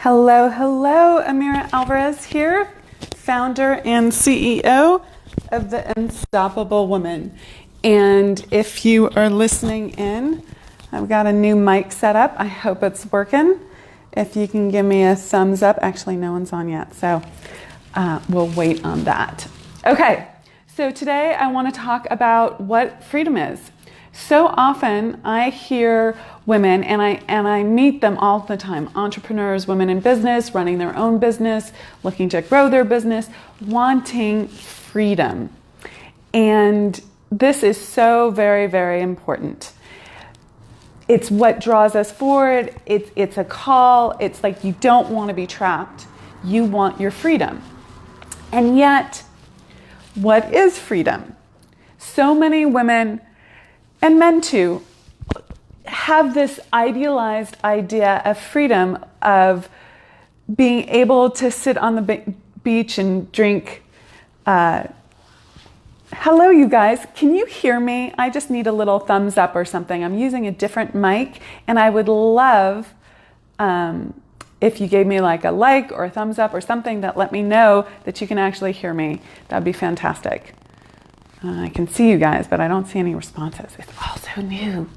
Hello, hello, Amira Alvarez here, founder and CEO of The Unstoppable Woman. And if you are listening in, I've got a new mic set up. I hope it's working. If you can give me a thumbs up. Actually, no one's on yet, so we'll wait on that. Okay, so today I want to talk about what freedom is. So often I hear women, and I meet them all the time, entrepreneurs, women in business, running their own business, looking to grow their business, wanting freedom. And this is so very, very important. It's what draws us forward. It's a call. It's like you don't want to be trapped. You want your freedom. And yet, what is freedom? So many women, and men too, have this idealized idea of freedom, of being able to sit on the beach and drink. Hello, you guys. Can you hear me? I just need a little thumbs up or something. I'm using a different mic, and I would love if you gave me like a like or a thumbs up or something that let me know that you can actually hear me. That'd be fantastic. I can see you guys, but I don't see any responses. It's all so new.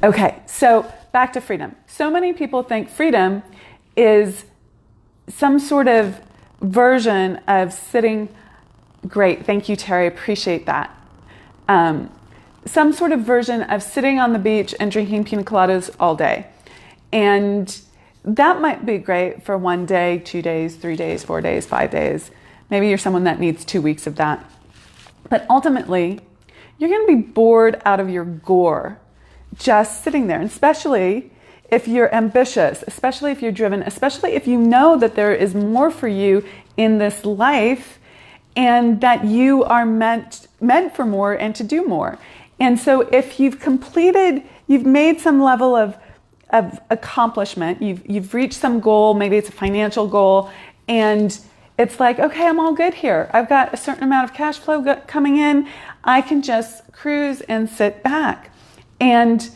Okay, so back to freedom. So many people think freedom is some sort of version of sitting. Great, thank you, Terry. Appreciate that. Some sort of version of sitting on the beach and drinking pina coladas all day. And that might be great for 1 day, 2 days, 3 days, 4 days, 5 days. Maybe you're someone that needs 2 weeks of that. But ultimately, you're going to be bored out of your gore just sitting there, and especially if you're ambitious, especially if you're driven, especially if you know that there is more for you in this life and that you are meant for more and to do more. And so if you've made some level of accomplishment, you've reached some goal, maybe it's a financial goal, and it's like, okay, I'm all good here. I've got a certain amount of cash flow coming in. I can just cruise and sit back. And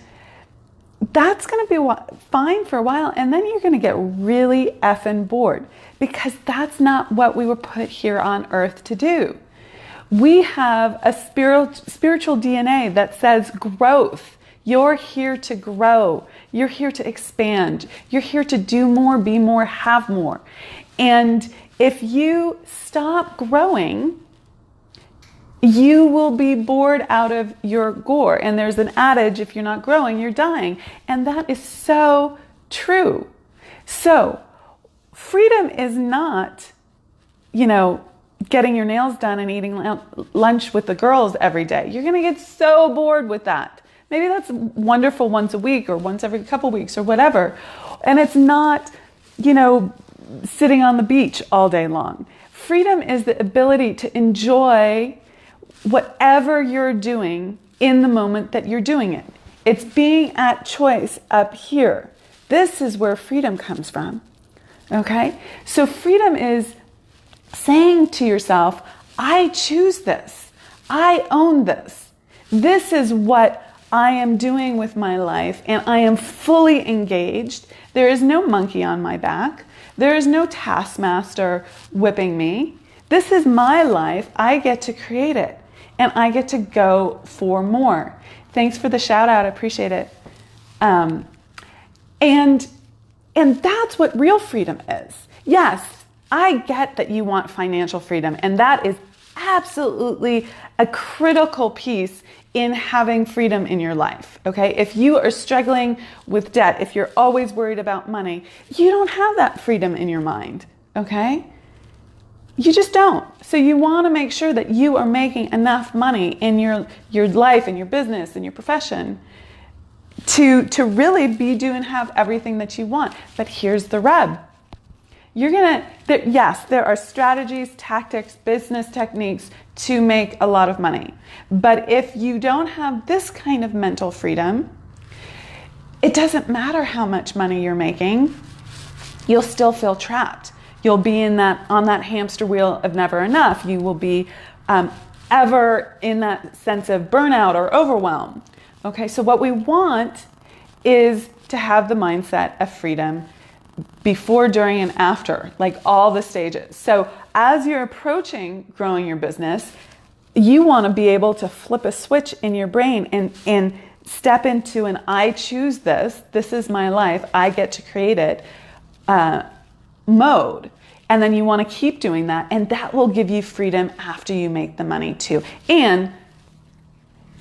that's going to be fine for a while. And then you're going to get really effing bored, because that's not what we were put here on earth to do. We have a spiritual DNA that says growth. You're here to grow. You're here to expand. You're here to do more, be more, have more. And if you stop growing, you will be bored out of your gore. And there's an adage, if you're not growing, you're dying. And that is so true. So freedom is not, getting your nails done and eating lunch with the girls every day. You're going to get so bored with that. Maybe that's wonderful once a week or once every couple weeks or whatever. And it's not, sitting on the beach all day long. Freedom is the ability to enjoy whatever you're doing in the moment that you're doing it. It's being at choice up here. This is where freedom comes from. Okay? So freedom is saying to yourself, I choose this. I own this. This is what I am doing with my life, and I am fully engaged. There is no monkey on my back. There is no taskmaster whipping me. This is my life. I get to create it, and I get to go for more. Thanks for the shout out. I appreciate it. And that's what real freedom is. Yes, I get that you want financial freedom, and that is absolutely a critical piece in having freedom in your life, okay? If you are struggling with debt, if you're always worried about money, you don't have that freedom in your mind, okay? You just don't. So you want to make sure that you are making enough money in your life, in your business, in your profession to really be doing have everything that you want. But here's the rub. Yes, there are strategies, tactics, business techniques to make a lot of money. But if you don't have this kind of mental freedom, it doesn't matter how much money you're making, you'll still feel trapped. You'll be on that hamster wheel of never enough. You will be ever in that sense of burnout or overwhelm. Okay, so what we want is to have the mindset of freedom before, during, and after, like all the stages. So as you're approaching growing your business, you want to be able to flip a switch in your brain and step into an I choose this is my life, I get to create it mode. And then you want to keep doing that, and that will give you freedom after you make the money too. And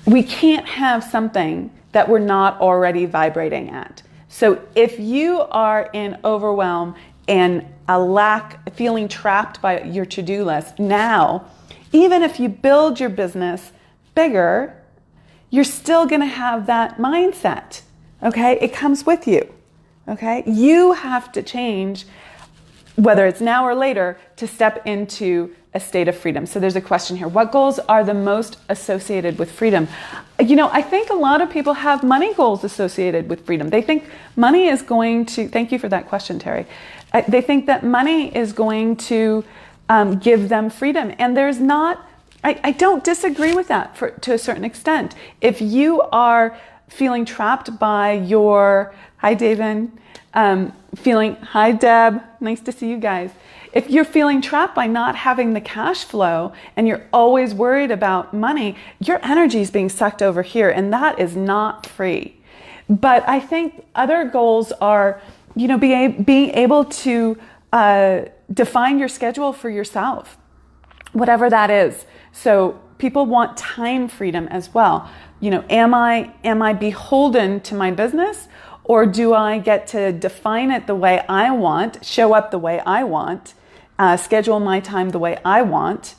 we can't have something that we're not already vibrating at. So if you are in overwhelm and feeling trapped by your to-do list now, even if you build your business bigger, you're still going to have that mindset. Okay? It comes with you. Okay? You have to change, whether it's now or later, to step into a state of freedom. So there's a question here. What goals are the most associated with freedom? I think a lot of people have money goals associated with freedom. They think money is going to, thank you for that question, Terry. They think that money is going to give them freedom. And there's not, I don't disagree with that to a certain extent. If you are feeling trapped by your, hi David, hi Deb, nice to see you guys. If you're feeling trapped by not having the cash flow and you're always worried about money, your energy is being sucked over here, and that is not free. But I think other goals are, being able to define your schedule for yourself, whatever that is. So people want time freedom as well. Am I beholden to my business? Or do I get to define it the way I want, show up the way I want, schedule my time the way I want,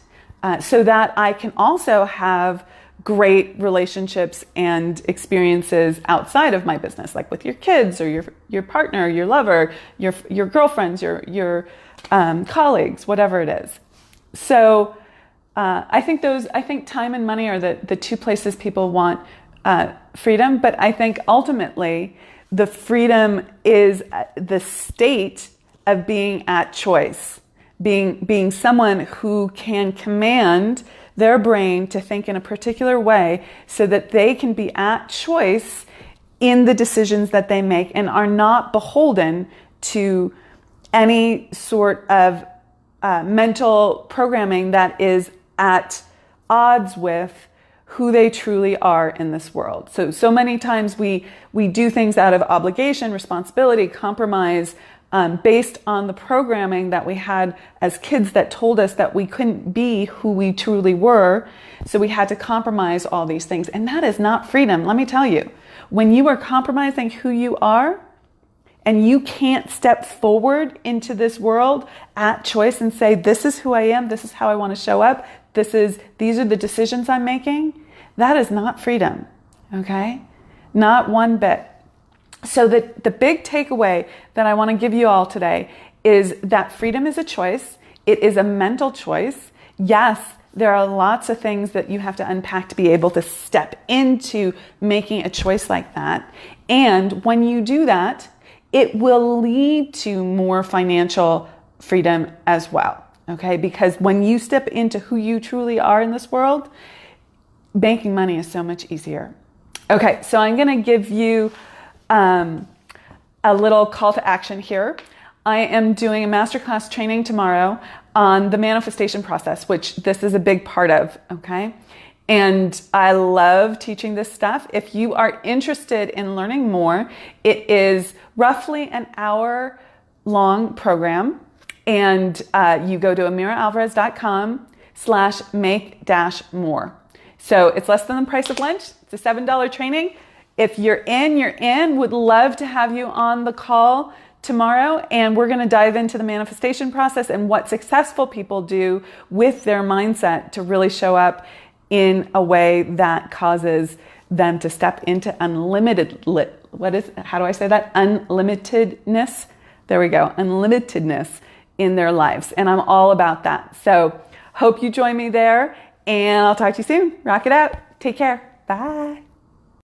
so that I can also have great relationships and experiences outside of my business, like with your kids or your partner, your lover, your girlfriends, your colleagues, whatever it is. So I think time and money are the two places people want freedom, but I think ultimately the freedom is the state of being at choice, being someone who can command their brain to think in a particular way so that they can be at choice in the decisions that they make and are not beholden to any sort of mental programming that is at odds with who they truly are in this world. So many times we do things out of obligation, responsibility, compromise, based on the programming that we had as kids that told us that we couldn't be who we truly were. So we had to compromise all these things. And that is not freedom. Let me tell you, when you are compromising who you are and you can't step forward into this world at choice and say, this is who I am, this is how I want to show up, these are the decisions I'm making, that is not freedom, okay? Not one bit. So the big takeaway that I want to give you all today is that freedom is a choice. It is a mental choice. Yes, there are lots of things that you have to unpack to be able to step into making a choice like that. And when you do that, it will lead to more financial freedom as well, okay? Because when you step into who you truly are in this world, making money is so much easier. Okay, so I'm going to give you a little call to action here. I am doing a masterclass training tomorrow on the manifestation process, which this is a big part of, okay? And I love teaching this stuff. If you are interested in learning more, it is roughly an hour-long program. And you go to amiraalvarez.com/make-more. So it's less than the price of lunch. It's a $7 training. If you're in. Would love to have you on the call tomorrow. And we're going to dive into the manifestation process and what successful people do with their mindset to really show up in a way that causes them to step into unlimitedness. There we go. Unlimitedness in their lives. And I'm all about that. So hope you join me there, and I'll talk to you soon. Rock it out. Take care. Bye.